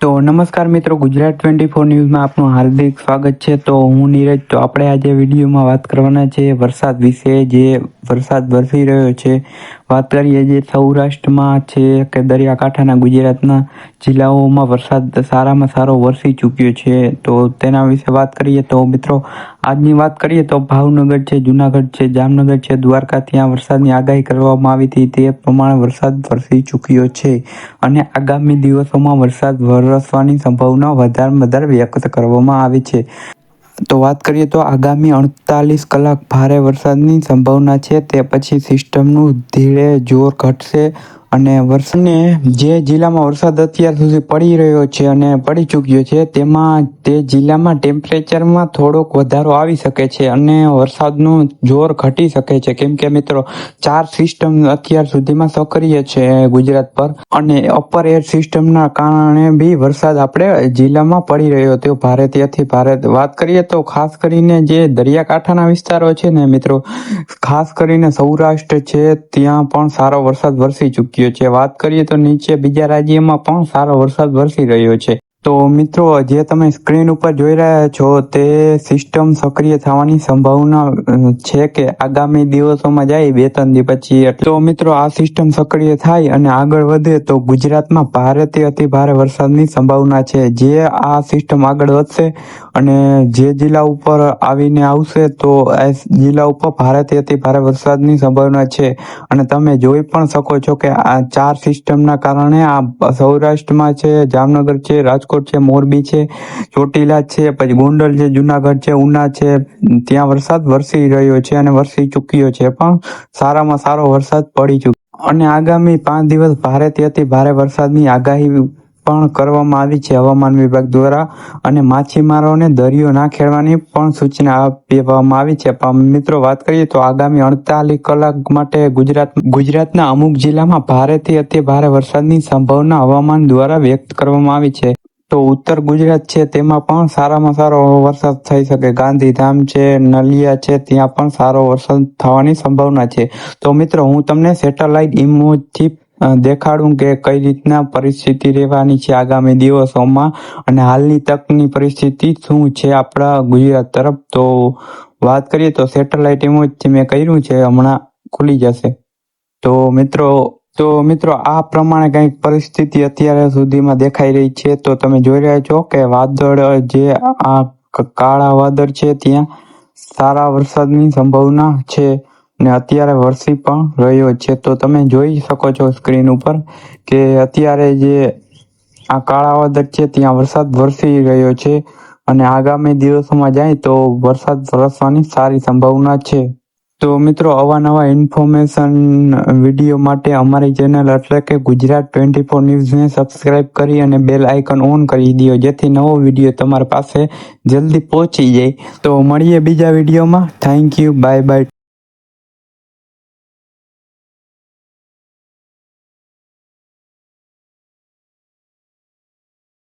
તો નમસ્કાર મિત્રો, ગુજરાત 24 ન્યૂઝમાં આપનું હાર્દિક સ્વાગત છે। તો હું નીરજ। તો આપણે આજે વિડીયોમાં વાત કરવાના છે વરસાદ વિશે। જે વરસાદ વરસી રહ્યો છે, વાત કરીએ જે સૌરાષ્ટ્રમાં છે કે દરિયાકાંઠાના ગુજરાતના જિલ્લાઓમાં વરસાદ સારામાં સારો વરસી ચૂક્યો છે। તો તેના વિશે વાત કરીએ તો મિત્રો, આજની વાત કરીએ તો ભાવનગર છે, જુનાગઢ છે, જામનગર છે, દ્વારકા, ત્યાં વરસાદની આગાહી કરવામાં આવી હતી। તે પ્રમાણે વરસાદ વરસી ચૂક્યો છે અને આગામી દિવસોમાં વરસાદ વરસવાની સંભાવના વધારે વ્યક્ત કરવામાં આવી છે। તો વાત કરીએ તો આગામી 48 કલાક ભારે વરસાદની સંભાવના છે। તે પછી સિસ્ટમનું ધીરે જોર ઘટશે અને વરસાદને જે જિલ્લામાં વરસાદ અત્યાર સુધી પડી રહ્યો છે અને પડી ચૂક્યો છે, તેમાં તે જિલ્લામાં ટેમ્પરેચરમાં થોડોક વધારો આવી શકે છે અને વરસાદનું જોર ઘટી શકે છે। કેમ કે મિત્રો, 4 સિસ્ટમ અત્યાર સુધીમાં સક્રિય છે ગુજરાત પર અને અપર એર સિસ્ટમના કારણે બી વરસાદ આપણે જિલ્લામાં પડી રહ્યો હતો ભારેથી અતિ ભારે। વાત કરીએ તો ખાસ કરીને જે દરિયાકાંઠાના વિસ્તારો છે ને મિત્રો, ખાસ કરીને સૌરાષ્ટ્ર છે, ત્યાં પણ સારો વરસાદ વરસી ચૂક્યો છે। વાત કરીએ તો નીચે બીજા રાજ્યમાં પણ સારો વરસાદ વરસી રહ્યો છે। તો મિત્રો, જે તમે સ્ક્રીન ઉપર જોઈ રહ્યા છો તે સિસ્ટમ સક્રિય થવાની સંભાવના છે કે આગામી દિવસોમાં જાય 2-3 દિવસ પછી। તો મિત્રો, આ સિસ્ટમ સક્રિય થાય અને આગળ વધે તો ગુજરાતમાં ભારેથી અતિ ભારે વરસાદની સંભાવના છે। જે આ સિસ્ટમ આગળ વધશે અને જે જિલ્લા ઉપર આવીને આવશે તો આ જિલ્લા ઉપર ભારેથી અતિ ભારે વરસાદની સંભાવના છે। અને તમે જોઈ પણ શકો છો કે આ 4 સિસ્ટમના કારણે આ સૌરાષ્ટ્રમાં છે, જામનગર છે, રાજકોટ છે, મોરબી છે, ચોટીલા છે, પછી ગોંડલ છે, જુનાગઢ છે, ઉના છે, ત્યાં વરસાદ વરસી રહ્યો છે અને વરસી ચૂક્યો છે, પણ સારામાં સારો વરસાદ પડી ચૂક્યો અને આગામી 5 દિવસ ભારેથી અતિ ભારે વરસાદની આગાહી પણ કરવામાં આવી છે હવામાન વિભાગ દ્વારા અને માછીમારોને દરિયો ના ખેડવાની પણ સૂચના આપવામાં આવી છે। પણ મિત્રો, વાત કરીએ તો આગામી 48 કલાક માટે ગુજરાતના અમુક જિલ્લામાં ભારેથી અતિ ભારે વરસાદની સંભાવના હવામાન દ્વારા વ્યક્ત કરવામાં આવી છે। તો ઉત્તર ગુજરાત છે, તેમાં પણ સારામાં સારો વરસાદ થઈ શકે। ગાંધીધામ છે, નલિયા છે, ત્યાં પણ સારો વરસાદ થવાની સંભાવના છે। તો મિત્રો, હું તમને સેટેલાઇટ ઇમેજથી દેખાડું કે કઈ રીતના પરિસ્થિતિ રહેવાની છે આગામી દિવસોમાં અને હાલની તકની પરિસ્થિતિ શું છે આપણા ગુજરાત તરફ। તો વાત કરીએ તો સેટેલાઇટ ઇમેજથી મેં કર્યું છે, હમણાં ખુલી જશે। તો મિત્રો, આ પ્રમાણે કંઈક પરિસ્થિતિ અત્યારે સુધીમાં દેખાઈ રહી છે। તો તમે જોઈ રહ્યા છો કે વાદળ, જે આ કાળા વાદળ છે, ત્યાં સારા વરસાદની સંભાવના છે ને અત્યારે વરસી પણ રહ્યો છે। તો તમે જોઈ શકો છો સ્ક્રીન ઉપર કે અત્યારે જે આ કાળા વાદળ છે, ત્યાં વરસાદ વરસી રહ્યો છે અને આગામી દિવસોમાં જાય તો વરસાદ વરસવાની સારી સંભાવના છે। તો મિત્રો, અવાનવા ઇન્ફોર્મેશન વિડીયો માટે અમારી ચેનલ એટલે કે ગુજરાત 24 ન્યૂઝને સબસ્ક્રાઇબ કરી અને બેલ આઇકન ઓન કરી દો, જેથી નવો વિડીયો તમારી પાસે જલ્દી પહોંચી જાય। તો મળીએ બીજા વિડીયોમાં। Thank you, bye bye.